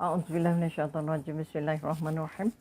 A'udzubillahi minasyaitonirrajim. Bismillahirrahmanirrahim.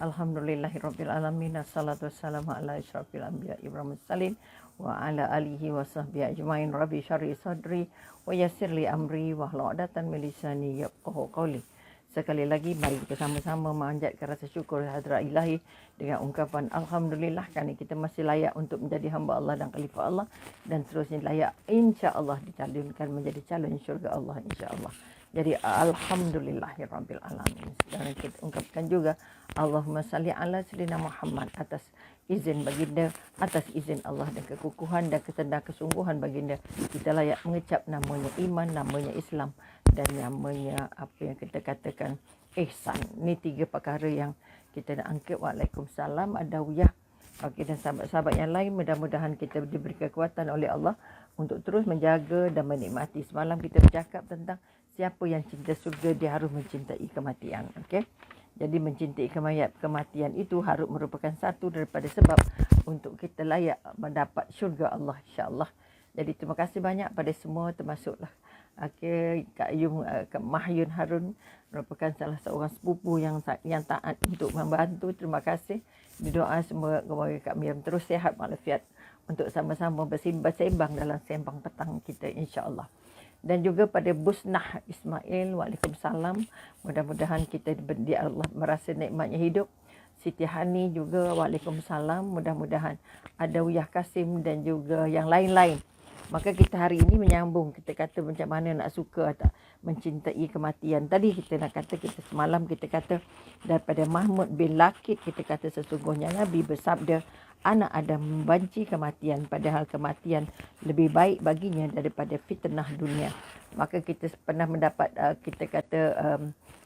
Alhamdulillahirabbil alamin. Assalatu wassalamu ala asyrafil anbiya'i wal mursalin wa ala alihi wa sahbihi ajmain. Rabbi syarhi sadri wa yassir li amri wahlul 'uqdatam min lisani yafqahu qawli. Sekali lagi mari kita sama-sama memanjatkan rasa syukur hadrat Ilahi dengan ungkapan alhamdulillah kerana kita masih layak untuk menjadi hamba Allah dan khalifah Allah, dan seterusnya layak insya-Allah dicalonkan menjadi calon syurga Allah insya-Allah. Jadi alhamdulillahirabbil alamin. Dan kita ungkapkan juga Allahumma salli ala sayyidina Muhammad atas izin baginda, atas izin Allah dan kekukuhan dan kesungguhan baginda, kita layak mengecap namanya iman, namanya Islam, dan namanya apa yang kita katakan ihsan. Ini tiga perkara yang kita nak angkat. Waalaikumsalam, adawiyah. Okey, dan sahabat-sahabat yang lain, mudah-mudahan kita diberi kekuatan oleh Allah untuk terus menjaga dan menikmati. Semalam kita bercakap tentang siapa yang cinta surga, dia harus mencintai kematian. Okey. Jadi mencintai kematian itu harus merupakan satu daripada sebab untuk kita layak mendapat syurga Allah insya-Allah. Jadi terima kasih banyak pada semua, termasuklah Kak Ayum, Kak Mahyun Harun, merupakan salah seorang sepupu yang taat untuk membantu. Terima kasih. Didoa semoga Kak Miriam terus sihat walafiat untuk sama-sama bersembang dalam sembang petang kita insya-Allah. Dan juga pada Busnah Ismail, waalaikumsalam. Mudah-mudahan kita di Allah merasa nikmatnya hidup. Siti Hani juga, waalaikumsalam. Mudah-mudahan Adawiyah Kasim dan juga yang lain-lain. Maka kita hari ini menyambung, kita kata macam mana nak suka atau mencintai kematian. Tadi kita nak kata, kita semalam kita kata daripada Mahmud bin Lakid, kita kata sesungguhnya Nabi bersabda, anak Adam membenci kematian, padahal kematian lebih baik baginya daripada fitnah dunia. Maka kita pernah mendapat kita kata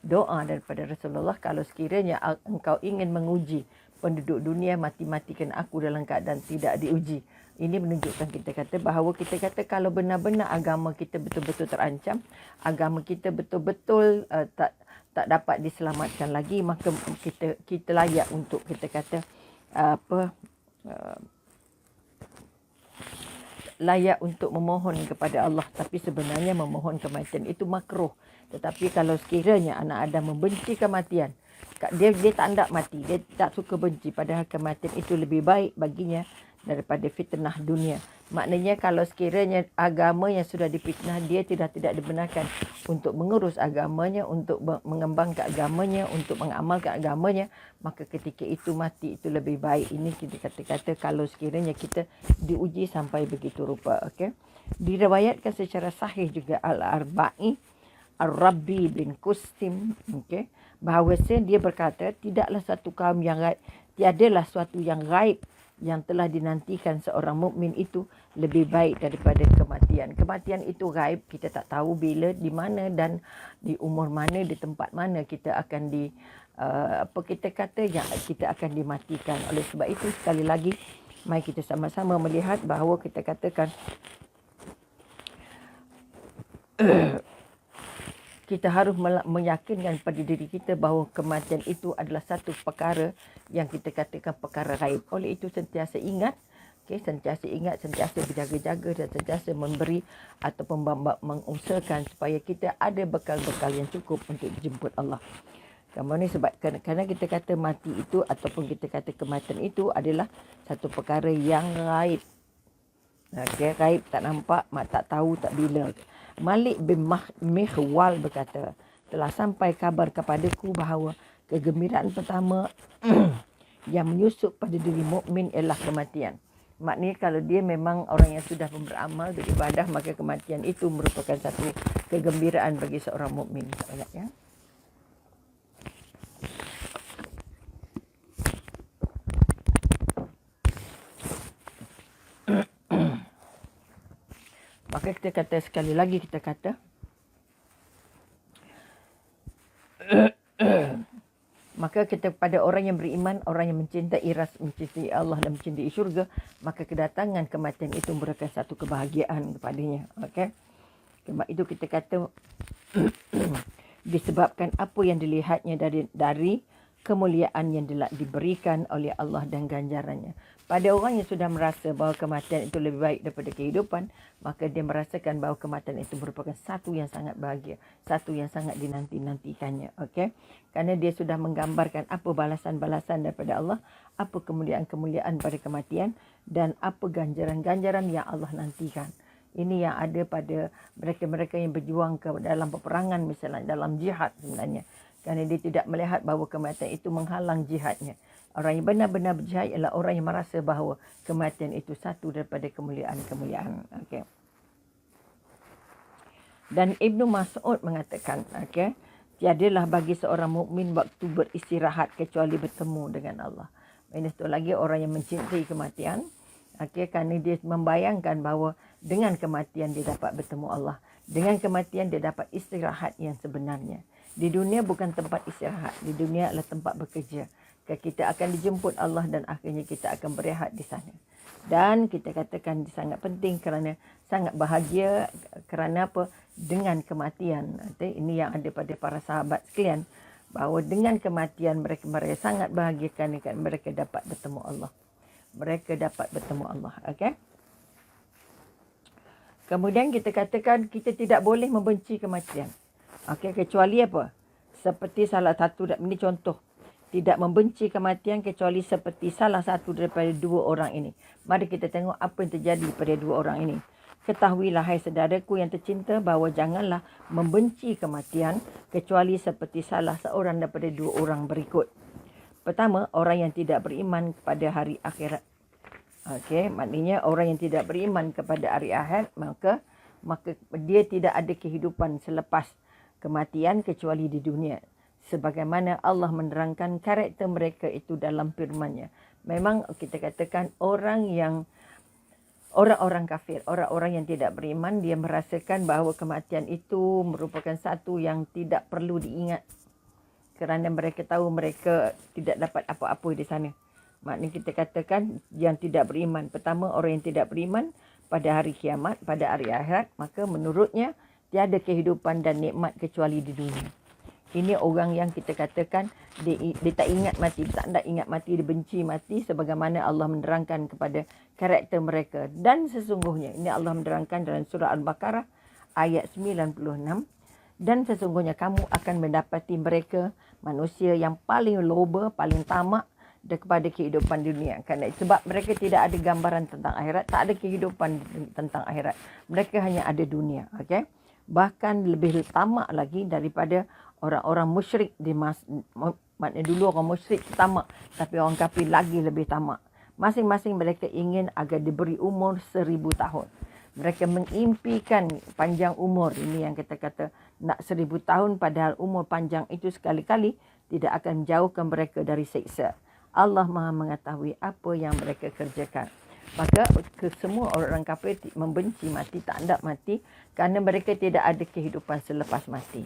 doa daripada Rasulullah, kalau sekiranya engkau ingin menguji penduduk dunia, mati-matikan aku dalam keadaan tidak diuji. Ini menunjukkan kita kata bahawa kita kata kalau benar-benar agama kita betul-betul terancam, agama kita betul-betul tak dapat diselamatkan lagi, maka kita layak untuk kita kata layak untuk memohon kepada Allah. Tapi sebenarnya memohon kematian itu makruh. Tetapi kalau sekiranya anak Adam membenci kematian, dia tak hendak mati, dia tak suka benci, padahal kematian itu lebih baik baginya daripada fitnah dunia. Maknanya kalau sekiranya agamanya sudah difitnah, dia tidak dibenarkan untuk mengurus agamanya, untuk mengembangkan agamanya, untuk mengamalkan agamanya, maka ketika itu mati itu lebih baik. Ini kita kata-kata kalau sekiranya kita diuji sampai begitu rupa. Okay? Diriwayatkan secara sahih juga Al-Arba'i Ar-Rabbi bin Kustim, okay, bahawasanya dia berkata, tidaklah satu kaum yang gaib, tiadalah suatu yang gaib yang telah dinantikan seorang mukmin itu lebih baik daripada kematian. Kematian itu gaib, kita tak tahu bila, di mana dan di umur mana, di tempat mana kita akan kita kata yang kita akan dimatikan. Oleh sebab itu sekali lagi mari kita sama-sama melihat bahawa kita katakan kita harus meyakinkan pada diri kita bahawa kematian itu adalah satu perkara yang kita katakan perkara gaib. Oleh itu sentiasa ingat, sentiasa ingat, sentiasa berjaga-jaga dan sentiasa memberi ataupun mengusahakan supaya kita ada bekal-bekal yang cukup untuk jemput Allah. Kemudian sebab kerana kita kata mati itu ataupun kita kata kematian itu adalah satu perkara yang gaib. Gaib, tak nampak, tak tahu, tak bila. Malik bin Mihwal berkata, telah sampai kabar kepadaku bahawa kegembiraan pertama yang menyusup pada diri mukmin ialah kematian. Maknanya kalau dia memang orang yang sudah beramal, beribadah, maka kematian itu merupakan satu kegembiraan bagi seorang mukmin. Ya. Maka kita kata sekali lagi, kita kata maka kita pada orang yang beriman, orang yang mencintai Allah dan mencintai syurga, maka kedatangan kematian itu merupakan satu kebahagiaan kepadanya. Okey. Sebab itu kita kata disebabkan apa yang dilihatnya dari kemuliaan yang diberikan oleh Allah dan ganjarannya. Pada orang yang sudah merasa bahawa kematian itu lebih baik daripada kehidupan, maka dia merasakan bahawa kematian itu merupakan satu yang sangat bahagia, satu yang sangat dinanti-nantikannya. Okey? Kerana dia sudah menggambarkan apa balasan-balasan daripada Allah, apa kemuliaan-kemuliaan pada kematian dan apa ganjaran-ganjaran yang Allah nantikan. Ini yang ada pada mereka-mereka yang berjuang ke dalam peperangan, misalnya dalam jihad sebenarnya. Kerana dia tidak melihat bahawa kematian itu menghalang jihadnya. Orang yang benar-benar berjihad ialah orang yang merasa bahawa kematian itu satu daripada kemuliaan-kemuliaan. Okay. Dan Ibnu Mas'ud mengatakan, okay, tiadalah bagi seorang mukmin waktu beristirahat kecuali bertemu dengan Allah. Ini satu lagi orang yang mencintai kematian. Okay, kerana dia membayangkan bahawa dengan kematian dia dapat bertemu Allah. Dengan kematian dia dapat istirahat yang sebenarnya. Di dunia bukan tempat istirahat. Di dunia adalah tempat bekerja. Kita akan dijemput Allah dan akhirnya kita akan berehat di sana. Dan kita katakan sangat penting kerana sangat bahagia kerana apa? Dengan kematian. Ini yang ada pada para sahabat sekalian. Bahawa dengan kematian mereka sangat bahagia kerana mereka dapat bertemu Allah. Mereka dapat bertemu Allah. Okay? Kemudian kita katakan kita tidak boleh membenci kematian. Okay, kecuali apa? Seperti salah satu, ini contoh. Tidak membenci kematian kecuali seperti salah satu daripada dua orang ini. Mari kita tengok apa yang terjadi pada dua orang ini. Ketahuilah hai saudaraku yang tercinta bahawa janganlah membenci kematian kecuali seperti salah seorang daripada dua orang berikut. Pertama, orang yang tidak beriman kepada hari akhirat. Okey, maknanya orang yang tidak beriman kepada hari akhirat, maka dia tidak ada kehidupan selepas kematian kecuali di dunia. Sebagaimana Allah menerangkan karakter mereka itu dalam firman-Nya. Memang kita katakan orang-orang kafir, orang-orang yang tidak beriman, dia merasakan bahawa kematian itu merupakan satu yang tidak perlu diingat. Kerana mereka tahu mereka tidak dapat apa-apa di sana. Maknanya kita katakan yang tidak beriman. Pertama, orang yang tidak beriman pada hari kiamat, pada hari akhirat, maka menurutnya tiada kehidupan dan nikmat kecuali di dunia. Ini orang yang kita katakan dia tak ingat mati, dia tak nak ingat mati, dia benci mati sebagaimana Allah menerangkan kepada karakter mereka. Dan sesungguhnya, ini Allah menerangkan dalam surah Al-Baqarah ayat 96. Dan sesungguhnya kamu akan mendapati mereka manusia yang paling loba, paling tamak kepada kehidupan dunia. Kerana sebab mereka tidak ada gambaran tentang akhirat, tak ada kehidupan tentang akhirat. Mereka hanya ada dunia. Okay? Bahkan lebih tamak lagi daripada orang-orang musyrik maknanya dulu orang musyrik tamak, tapi orang kafir lagi lebih tamak. Masing-masing mereka ingin agar diberi umur 1000 tahun. Mereka mengimpikan panjang umur. Ini yang kita kata nak 1000 tahun, padahal umur panjang itu sekali-kali tidak akan menjauhkan mereka dari siksa. Allah Maha mengetahui apa yang mereka kerjakan. Maka semua orang kafir membenci mati, tak hendak mati kerana mereka tidak ada kehidupan selepas mati.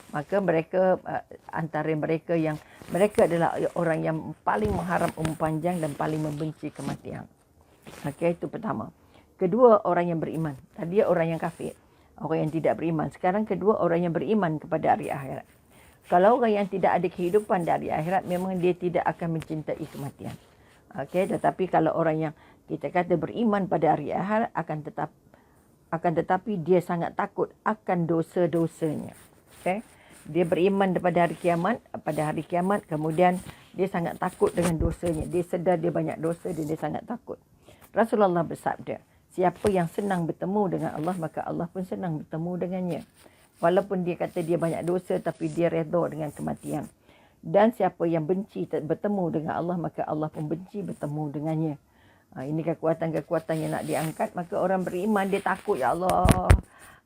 Maka mereka antara mereka adalah orang yang paling mengharap umur panjang dan paling membenci kematian. Okey, itu pertama. Kedua, orang yang beriman. Tadi orang yang kafir, orang yang tidak beriman. Sekarang kedua, orang yang beriman kepada hari akhirat. Kalau orang yang tidak ada kehidupan dari akhirat, memang dia tidak akan mencintai kematian. Okey, tetapi kalau orang yang kita kata beriman pada hari akhirat akan tetapi dia sangat takut akan dosa-dosanya. Okey. Dia beriman pada hari kiamat, kemudian dia sangat takut dengan dosanya. Dia sedar dia banyak dosa dan dia sangat takut. Rasulullah bersabda, siapa yang senang bertemu dengan Allah, maka Allah pun senang bertemu dengannya. Walaupun dia kata dia banyak dosa, tapi dia redha dengan kematian. Dan siapa yang benci bertemu dengan Allah, maka Allah pun benci bertemu dengannya. Ini kekuatan-kekuatan yang nak diangkat. Maka orang beriman dia takut, ya Allah,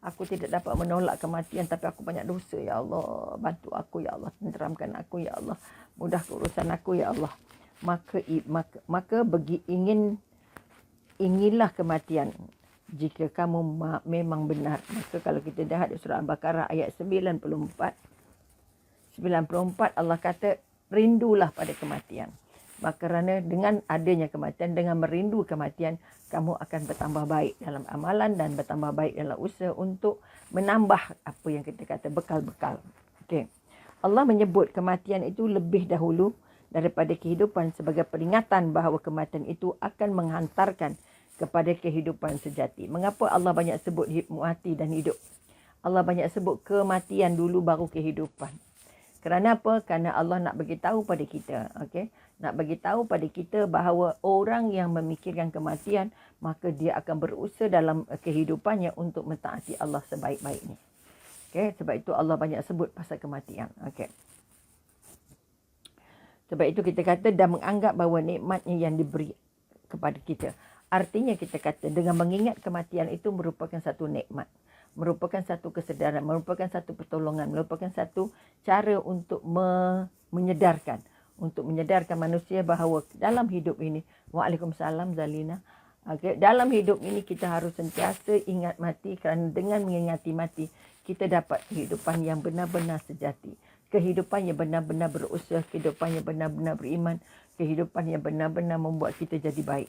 aku tidak dapat menolak kematian tapi aku banyak dosa, ya Allah, bantu aku, ya Allah, tenteramkan aku, ya Allah, mudahkan urusan aku, ya Allah. Maka inginlah kematian jika kamu memang benar. Maka kalau kita lihat surah Al-Baqarah ayat 94 Allah kata rindulah pada kematian. Maka kerana dengan adanya kematian, dengan merindu kematian, kamu akan bertambah baik dalam amalan dan bertambah baik dalam usaha untuk menambah apa yang kita kata bekal-bekal. Okey. Allah menyebut kematian itu lebih dahulu daripada kehidupan sebagai peringatan bahawa kematian itu akan menghantarkan kepada kehidupan sejati. Mengapa Allah banyak sebut mati dan hidup? Allah banyak sebut kematian dulu baru kehidupan. Kerana apa? Kerana Allah nak bagi tahu pada kita, okey? Nak bagi tahu pada kita bahawa orang yang memikirkan kematian, maka dia akan berusaha dalam kehidupannya untuk mentaati Allah sebaik-baiknya. Okey, sebab itu Allah banyak sebut pasal kematian. Okey. Sebab itu kita kata dan menganggap bahawa nikmatnya yang diberi kepada kita. Artinya kita kata dengan mengingat kematian itu merupakan satu nikmat. Merupakan satu kesedaran, merupakan satu pertolongan, merupakan satu cara untuk menyedarkan manusia bahawa dalam hidup ini, Waalaikumsalam Zalina, okay, dalam hidup ini kita harus sentiasa ingat mati, kerana dengan mengingati mati kita dapat kehidupan yang benar-benar sejati, kehidupan yang benar-benar berusaha, kehidupan yang benar-benar beriman, kehidupan yang benar-benar membuat kita jadi baik.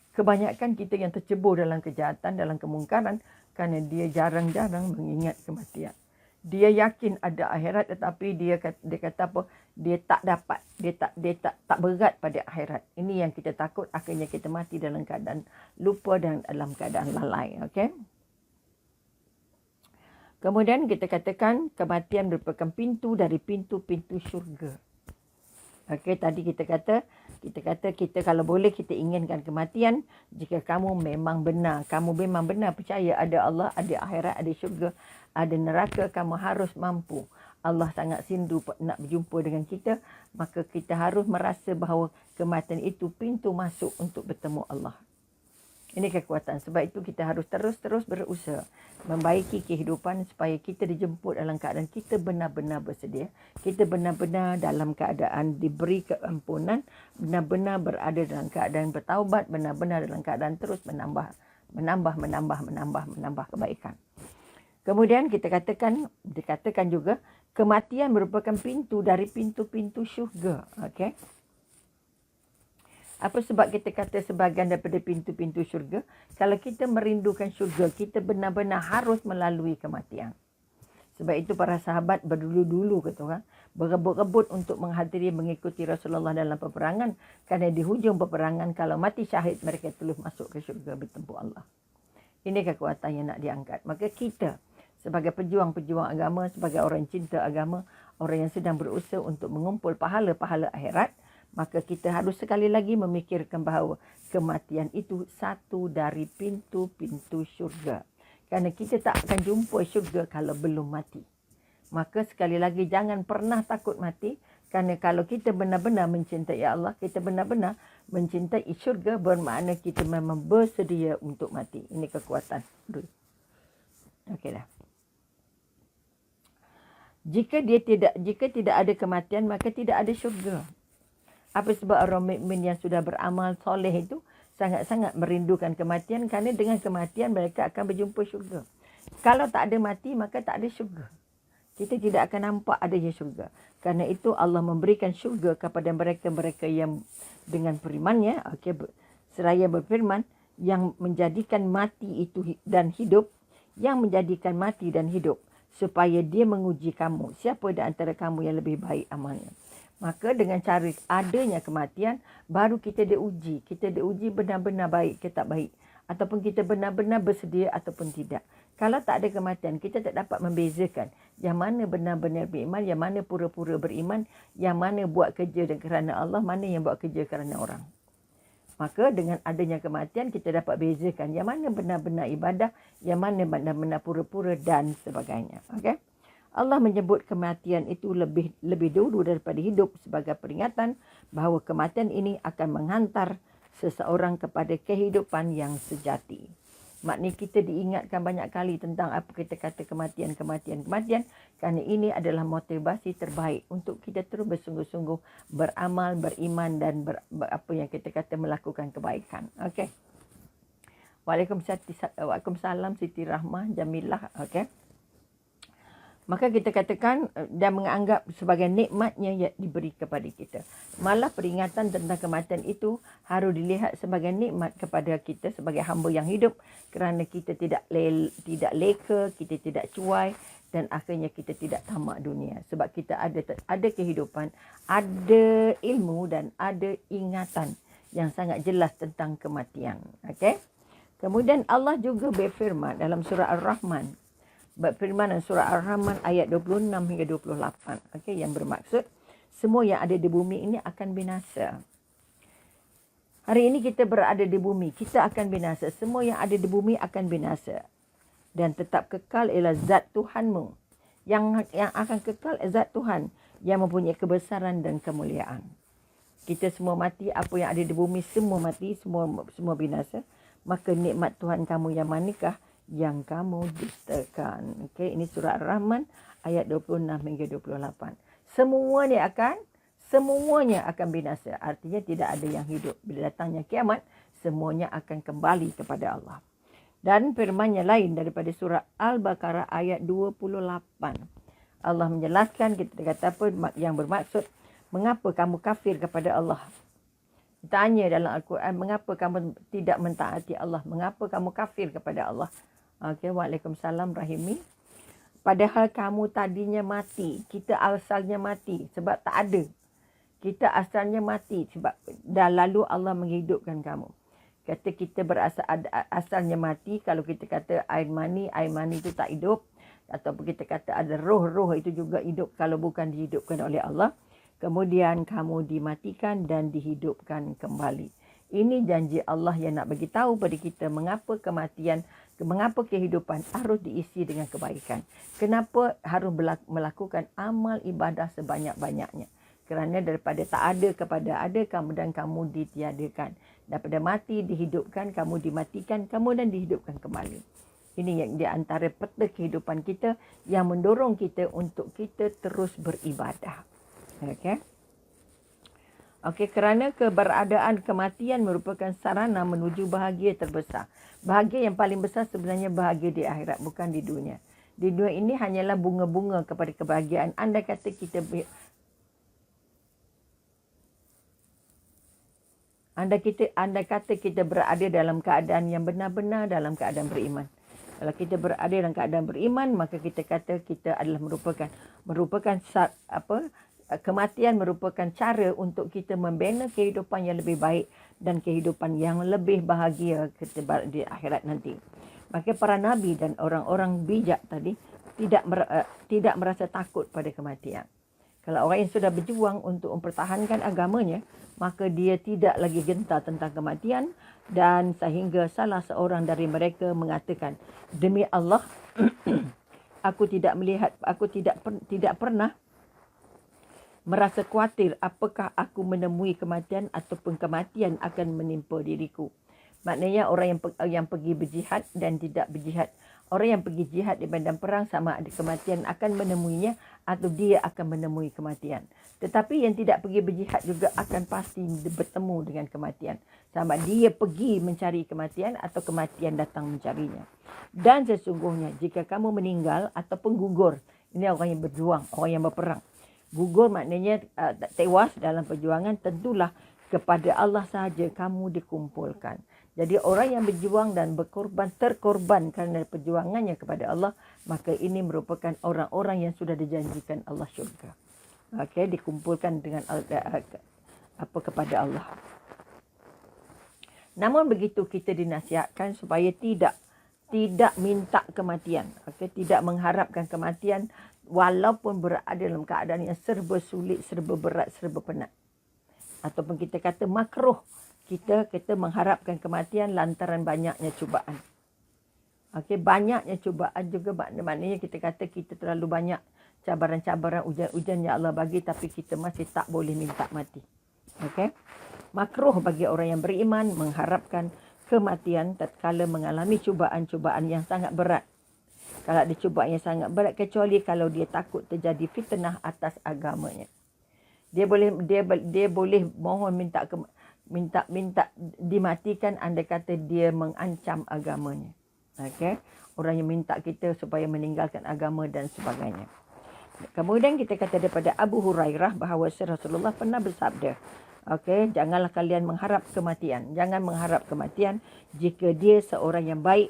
Kebanyakan kita yang tercebur dalam kejahatan, dalam kemungkaran, kerana dia jarang-jarang mengingat kematian. Dia yakin ada akhirat, tetapi dia kata apa? Dia tak dapat, dia tak berat pada akhirat. Ini yang kita takut, akhirnya kita mati dalam keadaan lupa dan dalam keadaan lalai. Okay? Kemudian kita katakan kematian merupakan pintu dari pintu-pintu syurga. Okey, tadi kita kata kita kalau boleh kita inginkan kematian jika kamu memang benar percaya ada Allah, ada akhirat, ada syurga, ada neraka, kamu harus mampu. Allah sangat rindu nak berjumpa dengan kita, maka kita harus merasa bahawa kematian itu pintu masuk untuk bertemu Allah. Ini kekuatan. Sebab itu kita harus terus berusaha membaiki kehidupan supaya kita dijemput dalam keadaan kita benar-benar bersedia. Kita benar-benar dalam keadaan diberi keampunan, benar-benar berada dalam keadaan bertaubat, benar-benar dalam keadaan terus menambah kebaikan. Kemudian dikatakan juga kematian merupakan pintu dari pintu-pintu syurga. Okey. Apa sebab kita kata sebahagian daripada pintu-pintu syurga? Kalau kita merindukan syurga, kita benar-benar harus melalui kematian. Sebab itu para sahabat berdulu-dulu kata orang, berebut-rebut untuk menghadiri mengikuti Rasulullah dalam peperangan. Kerana di hujung peperangan, kalau mati syahid, mereka terus masuk ke syurga bertempur Allah. Ini kekuatan yang nak diangkat. Maka kita sebagai pejuang-pejuang agama, sebagai orang cinta agama, orang yang sedang berusaha untuk mengumpul pahala-pahala akhirat, maka kita harus sekali lagi memikirkan bahawa kematian itu satu dari pintu-pintu syurga. Kerana kita tak akan jumpa syurga kalau belum mati. Maka sekali lagi jangan pernah takut mati. Kerana kalau kita benar-benar mencintai Allah, kita benar-benar mencintai syurga, bermakna kita memang bersedia untuk mati. Ini kekuatan. Okey dah. Jika tidak ada kematian, maka tidak ada syurga. Apa sebab orang mukmin yang sudah beramal soleh itu sangat-sangat merindukan kematian, kerana dengan kematian mereka akan berjumpa syurga. Kalau tak ada mati, maka tak ada syurga. Kita tidak akan nampak adanya syurga. Kerana itu Allah memberikan syurga kepada mereka-mereka yang dengan firman-Nya, seraya berfirman, yang menjadikan mati itu dan hidup, yang menjadikan mati dan hidup, supaya dia menguji kamu, siapa di antara kamu yang lebih baik amalnya. Maka dengan cara adanya kematian, baru kita diuji. Kita diuji benar-benar baik ke tak baik. Ataupun kita benar-benar bersedia ataupun tidak. Kalau tak ada kematian, kita tak dapat membezakan yang mana benar-benar beriman, yang mana pura-pura beriman, yang mana buat kerja kerana Allah, mana yang buat kerja kerana orang. Maka dengan adanya kematian, kita dapat bezakan yang mana benar-benar ibadah, yang mana benar-benar pura-pura dan sebagainya. Okey? Allah menyebut kematian itu lebih dulu daripada hidup sebagai peringatan bahawa kematian ini akan menghantar seseorang kepada kehidupan yang sejati. Maknanya kita diingatkan banyak kali tentang apa kita kata kematian. Kerana ini adalah motivasi terbaik untuk kita terus bersungguh-sungguh beramal, beriman dan apa yang kita kata melakukan kebaikan. Okey. Waalaikumsalam Siti Rahmah Jamilah. Okey. Maka kita katakan dan menganggap sebagai nikmatnya yang diberi kepada kita. Malah peringatan tentang kematian itu harus dilihat sebagai nikmat kepada kita sebagai hamba yang hidup. Kerana kita tidak leka, kita tidak cuai, dan akhirnya kita tidak tamak dunia. Sebab kita ada kehidupan, ada ilmu dan ada ingatan yang sangat jelas tentang kematian. Okey. Kemudian Allah juga berfirman dalam surah Ar-Rahman. Berfirman dalam surah Ar-Rahman ayat 26 hingga 28. Okey, yang bermaksud semua yang ada di bumi ini akan binasa. Hari ini kita berada di bumi, kita akan binasa. Semua yang ada di bumi akan binasa. Dan tetap kekal ialah zat Tuhanmu. Yang akan kekal zat Tuhan yang mempunyai kebesaran dan kemuliaan. Kita semua mati, apa yang ada di bumi semua mati, semua binasa. Maka nikmat Tuhan kamu yang manakah yang kamu dustakan? Okey, ini surah Ar-Rahman ayat 26 hingga 28. Semuanya akan binasa. Artinya tidak ada yang hidup. Bila datangnya kiamat, semuanya akan kembali kepada Allah. Dan firman-Nya lain daripada surah Al-Baqarah ayat 28. Allah menjelaskan, kita kata apa yang bermaksud, mengapa kamu kafir kepada Allah? Tanya dalam Al-Quran, mengapa kamu tidak mentaati Allah? Mengapa kamu kafir kepada Allah? Okey, waalaikumsalam rahimi. Padahal kamu tadinya mati. Kita asalnya mati sebab tak ada. Kita asalnya mati sebab dah lalu Allah menghidupkan kamu. Kata kita asalnya mati, kalau kita kata air mani itu tak hidup. Ataupun kita kata ada roh itu juga hidup kalau bukan dihidupkan oleh Allah. Kemudian kamu dimatikan dan dihidupkan kembali. Ini janji Allah yang nak bagi tahu pada kita mengapa kehidupan harus diisi dengan kebaikan. Kenapa harus melakukan amal ibadah sebanyak-banyaknya. Kerana daripada tak ada kepada ada, kemudian kamu ditiadakan. Daripada mati dihidupkan, kamu dimatikan, kemudian dihidupkan kembali. Ini yang di antara peta kehidupan kita yang mendorong kita untuk kita terus beribadah. Okey, kerana keberadaan kematian merupakan sarana menuju bahagia terbesar. Bahagia yang paling besar sebenarnya bahagia di akhirat, bukan di dunia. Di dunia ini hanyalah bunga-bunga kepada kebahagiaan. Andai kata kita berada dalam keadaan yang benar-benar dalam keadaan beriman. Kalau kita berada dalam keadaan beriman, maka kita kata kita adalah kematian merupakan cara untuk kita membina kehidupan yang lebih baik dan kehidupan yang lebih bahagia di akhirat nanti. Maka para nabi dan orang-orang bijak tadi tidak merasa takut pada kematian. Kalau orang yang sudah berjuang untuk mempertahankan agamanya, maka dia tidak lagi gentar tentang kematian, dan sehingga salah seorang dari mereka mengatakan, demi Allah, aku tidak pernah merasa khawatir apakah aku menemui kematian ataupun kematian akan menimpa diriku. Maknanya orang yang pergi berjihad dan tidak berjihad. Orang yang pergi jihad di medan perang sama ada kematian akan menemuinya atau dia akan menemui kematian. Tetapi yang tidak pergi berjihad juga akan pasti bertemu dengan kematian. Sama dia pergi mencari kematian atau kematian datang mencarinya. Dan sesungguhnya jika kamu meninggal ataupun gugur, ini orang yang berjuang, orang yang berperang. Gugur maknanya tewas dalam perjuangan, tentulah kepada Allah sahaja kamu dikumpulkan. Jadi orang yang berjuang dan terkorban kerana perjuangannya kepada Allah, maka ini merupakan orang-orang yang sudah dijanjikan Allah syurga. Okey, dikumpulkan dengan kepada Allah. Namun begitu kita dinasihatkan supaya tidak minta kematian. Okey, tidak mengharapkan kematian walaupun berada dalam keadaan yang serba sulit, serba berat, serba penat. Ataupun kita kata makruh. Kita mengharapkan kematian lantaran banyaknya cubaan. Okey, banyaknya cubaan juga maknanya kita kata kita terlalu banyak cabaran-cabaran, ujian-ujian yang Allah bagi, tapi kita masih tak boleh minta mati. Okey. Makruh bagi orang yang beriman mengharapkan kematian tatkala mengalami cubaan-cubaan yang sangat berat. Kalau ada cubaan yang sangat berat, kecuali kalau dia takut terjadi fitnah atas agamanya. Dia boleh mohon minta dimatikan andai kata dia mengancam agamanya. Okey, orang yang minta kita supaya meninggalkan agama dan sebagainya. Kemudian kita kata daripada Abu Hurairah bahawa Rasulullah pernah bersabda, okey, janganlah kalian mengharap kematian. Jangan mengharap kematian jika dia seorang yang baik,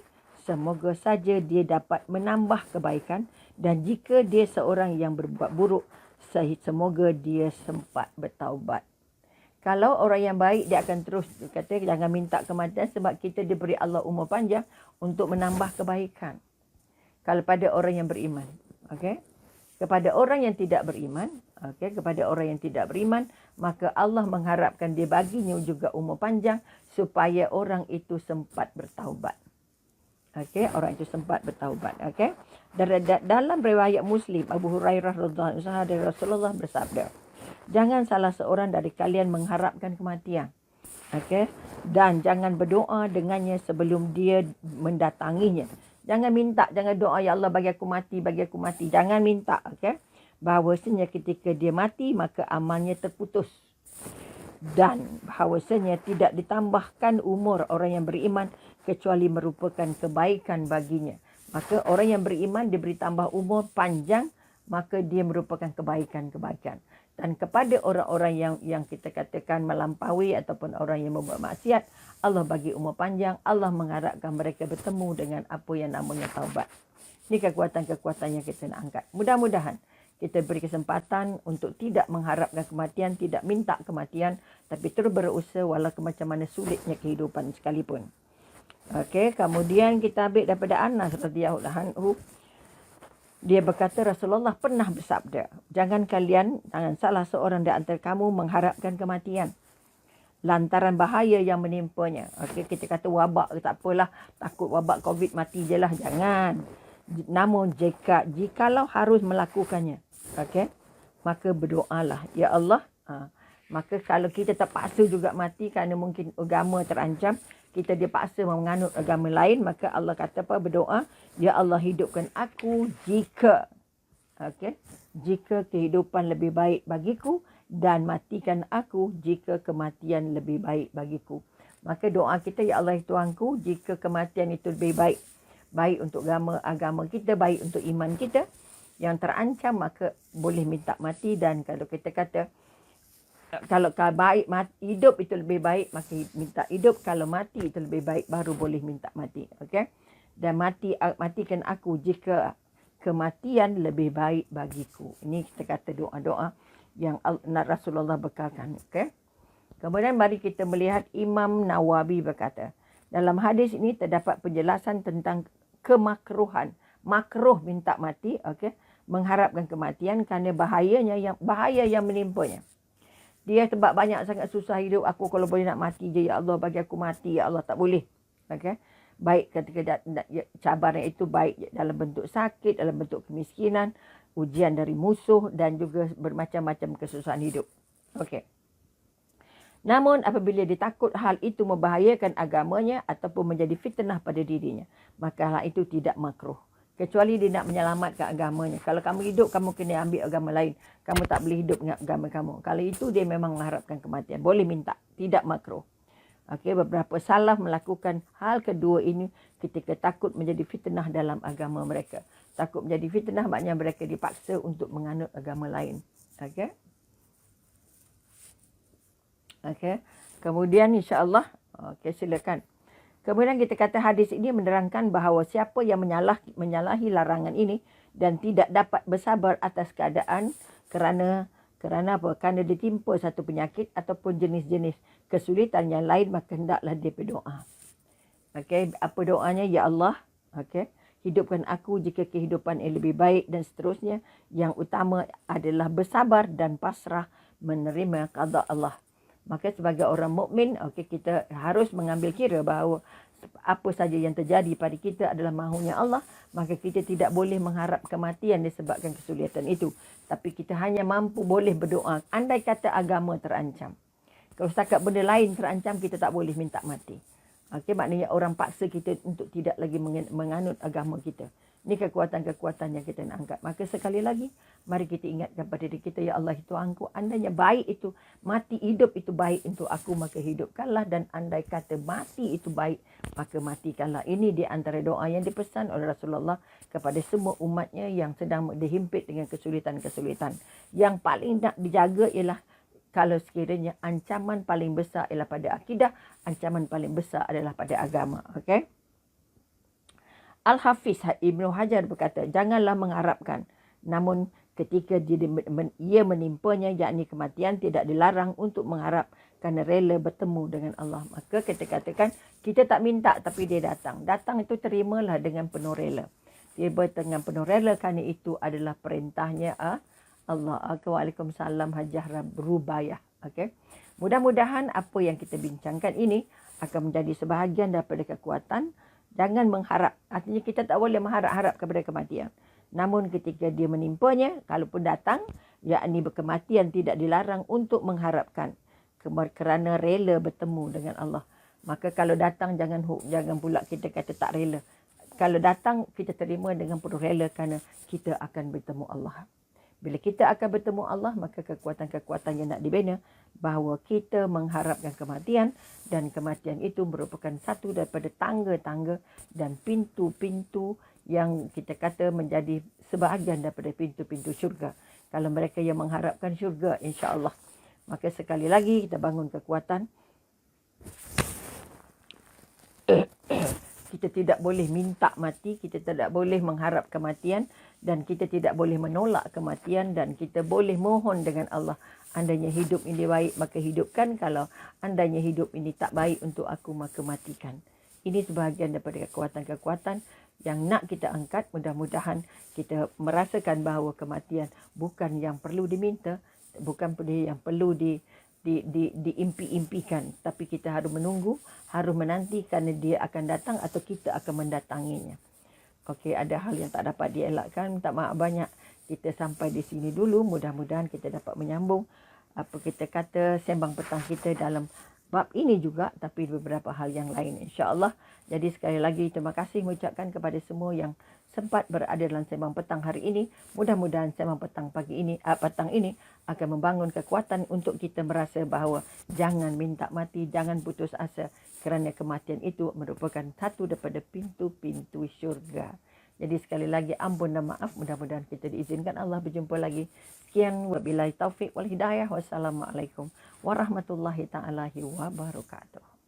semoga saja dia dapat menambah kebaikan, dan jika dia seorang yang berbuat buruk, semoga dia sempat bertaubat. Kalau orang yang baik, dia akan terus kata jangan minta kematian sebab kita diberi Allah umur panjang untuk menambah kebaikan. Kalau pada orang yang beriman, okey. Kepada orang yang tidak beriman, okey, kepada orang yang tidak beriman, maka Allah mengharapkan dia baginya juga umur panjang supaya orang itu sempat bertaubat. Okey, orang itu sempat bertaubat, okey. Dalam riwayat Muslim, Abu Hurairah radhiyallahu anhu dari Rasulullah bersabda, jangan salah seorang dari kalian mengharapkan kematian. Okey, dan jangan berdoa dengannya sebelum dia mendatanginya. Jangan minta, jangan doa ya Allah bagi aku mati, bagi aku mati. Jangan minta, okey. Bahawasanya ketika dia mati maka amalnya terputus. Dan bahawasanya tidak ditambahkan umur orang yang beriman kecuali merupakan kebaikan baginya. Maka orang yang beriman diberi tambah umur panjang, maka dia merupakan kebaikan-kebaikan. Dan kepada orang-orang yang kita katakan melampaui ataupun orang yang membuat maksiat, Allah bagi umur panjang, Allah mengharapkan mereka bertemu dengan apa yang namanya taubat. Ini kekuatan-kekuatan yang kita nak angkat. Mudah-mudahan kita beri kesempatan untuk tidak mengharapkan kematian, tidak minta kematian, tapi terus berusaha walaupun macam mana sulitnya kehidupan sekalipun. Okey, kemudian kita ambil daripada Anas radhiyallahu anhu. Dia berkata Rasulullah pernah bersabda, jangan salah seorang di antara kamu mengharapkan kematian lantaran bahaya yang menimpanya. Okey, kita kata wabak, tak apalah, takut wabak COVID mati je lah. Jangan. Namun jikalau harus melakukannya, okey, maka berdoalah. Ya Allah, maka kalau kita terpaksa juga mati kerana mungkin agama terancam, kita dipaksa menganut agama lain, maka Allah kata apa? Berdoa, ya Allah hidupkan aku jika kehidupan lebih baik bagiku, dan matikan aku jika kematian lebih baik bagiku. Maka doa kita, ya Allah Tuhanku, jika kematian itu lebih baik, baik untuk agama kita, baik untuk iman kita yang terancam, maka boleh minta mati. Dan kalau kita kata kalau baik hidup itu lebih baik, maka minta hidup. Kalau mati itu lebih baik, baru boleh minta mati. Okey. Dan matikan aku jika kematian lebih baik bagiku. Ini kita kata doa-doa yang Rasulullah bekalkan. Okey. Kemudian mari kita melihat Imam Nawawi berkata, dalam hadis ini terdapat penjelasan tentang kemakruhan. Makruh minta mati, okey, mengharapkan kematian kerana bahaya yang menimpanya. Dia sebab banyak sangat susah hidup. Aku kalau boleh nak mati je, ya Allah bagi aku mati, ya Allah, tak boleh. Okay? Baik ketika cabaran itu baik dalam bentuk sakit, dalam bentuk kemiskinan, ujian dari musuh dan juga bermacam-macam kesusahan hidup. Okey. Namun apabila dia takut hal itu membahayakan agamanya ataupun menjadi fitnah pada dirinya, maka hal itu tidak makruh. Kecuali dia nak menyelamatkan agamanya. Kalau kamu hidup, kamu kena ambil agama lain. Kamu tak boleh hidup dengan agama kamu. Kalau itu dia memang mengharapkan kematian. Boleh minta. Tidak makruh. Okey, beberapa salaf melakukan hal kedua ini ketika takut menjadi fitnah dalam agama mereka. Takut menjadi fitnah maknanya mereka dipaksa untuk menganut agama lain. Okey. Okey. Kemudian insya-Allah, okey, silakan. Kemudian kita kata hadis ini menerangkan bahawa siapa yang menyalahi larangan ini dan tidak dapat bersabar atas keadaan kerana apa? Kerana ditimpa satu penyakit ataupun jenis-jenis kesulitan yang lain, maka hendaklah dia berdoa. Okey, apa doanya? Ya Allah, okey, hidupkan aku jika kehidupan yang lebih baik dan seterusnya. Yang utama adalah bersabar dan pasrah menerima qada Allah. Maka sebagai orang mukmin, okey, kita harus mengambil kira bahawa apa saja yang terjadi pada kita adalah mahunya Allah. Maka kita tidak boleh mengharap kematian disebabkan kesulitan itu. Tapi kita hanya boleh berdoa. Andai kata agama terancam. Kalau setakat benda lain terancam, kita tak boleh minta mati. Okey, maknanya orang paksa kita untuk tidak lagi menganut agama kita. Ini kekuatan-kekuatan yang kita nak angkat. Maka sekali lagi, mari kita ingatkan pada diri kita, ya Allah Tuhanku, andainya baik itu, mati hidup itu baik untuk aku, maka hidupkanlah. Dan andai kata mati itu baik, maka matikanlah. Ini di antara doa yang dipesan oleh Rasulullah kepada semua umatnya yang sedang dihimpit dengan kesulitan-kesulitan. Yang paling nak dijaga ialah kalau sekiranya ancaman paling besar ialah pada akidah, ancaman paling besar adalah pada agama. Okey. Al-Hafiz Ibnu Hajar berkata, janganlah mengharapkan. Namun ketika ia menimpanya, yakni kematian, tidak dilarang untuk mengharap kerana rela bertemu dengan Allah. Maka kita katakan, kita tak minta tapi dia datang. Datang itu terimalah dengan penuh rela. Dia dengan penuh rela kerana itu adalah perintahnya Allah. Waalaikumsalam Hajah Rubayah. Okay. Mudah-mudahan apa yang kita bincangkan ini akan menjadi sebahagian daripada kekuatan. Jangan mengharap. Artinya kita tak boleh mengharap-harap kepada kematian. Namun ketika dia menimpanya, kalaupun datang, yakni kematian tidak dilarang untuk mengharapkan. Kerana rela bertemu dengan Allah. Maka kalau datang jangan pula kita kata tak rela. Kalau datang kita terima dengan penuh rela kerana kita akan bertemu Allah. Bila kita akan bertemu Allah, maka kekuatan-kekuatan yang nak dibina bahawa kita mengharapkan kematian, dan kematian itu merupakan satu daripada tangga-tangga dan pintu-pintu yang kita kata menjadi sebahagian daripada pintu-pintu syurga. Kalau mereka yang mengharapkan syurga, insya-Allah. Maka sekali lagi kita bangun kekuatan. Kita tidak boleh minta mati, kita tidak boleh mengharap kematian, dan kita tidak boleh menolak kematian, dan kita boleh mohon dengan Allah. Andainya hidup ini baik, maka hidupkan. Kalau andainya hidup ini tak baik untuk aku, maka matikan. Ini sebahagian daripada kekuatan-kekuatan yang nak kita angkat. Mudah-mudahan kita merasakan bahawa kematian bukan yang perlu diminta, bukan yang perlu diimpi-impikan, tapi kita harus menunggu, harus menanti kerana dia akan datang atau kita akan mendatanginya. Okey, ada hal yang tak dapat dielakkan, minta maaf banyak. Kita sampai di sini dulu, mudah-mudahan kita dapat menyambung apa kita kata sembang petang kita dalam bab ini juga, tapi beberapa hal yang lain, insya-Allah. Jadi sekali lagi terima kasih mengucapkan kepada semua yang sempat berada dalam sembang petang hari ini. Mudah-mudahan sembang petang petang ini akan membangun kekuatan untuk kita merasa bahawa jangan minta mati, jangan putus asa, kerana kematian itu merupakan satu daripada pintu-pintu syurga. Jadi sekali lagi ampun dan maaf, mudah-mudahan kita diizinkan Allah berjumpa lagi. Sekian, wabillahi taufik wal hidayah. Wassalamualaikum warahmatullahi taala wabarakatuh.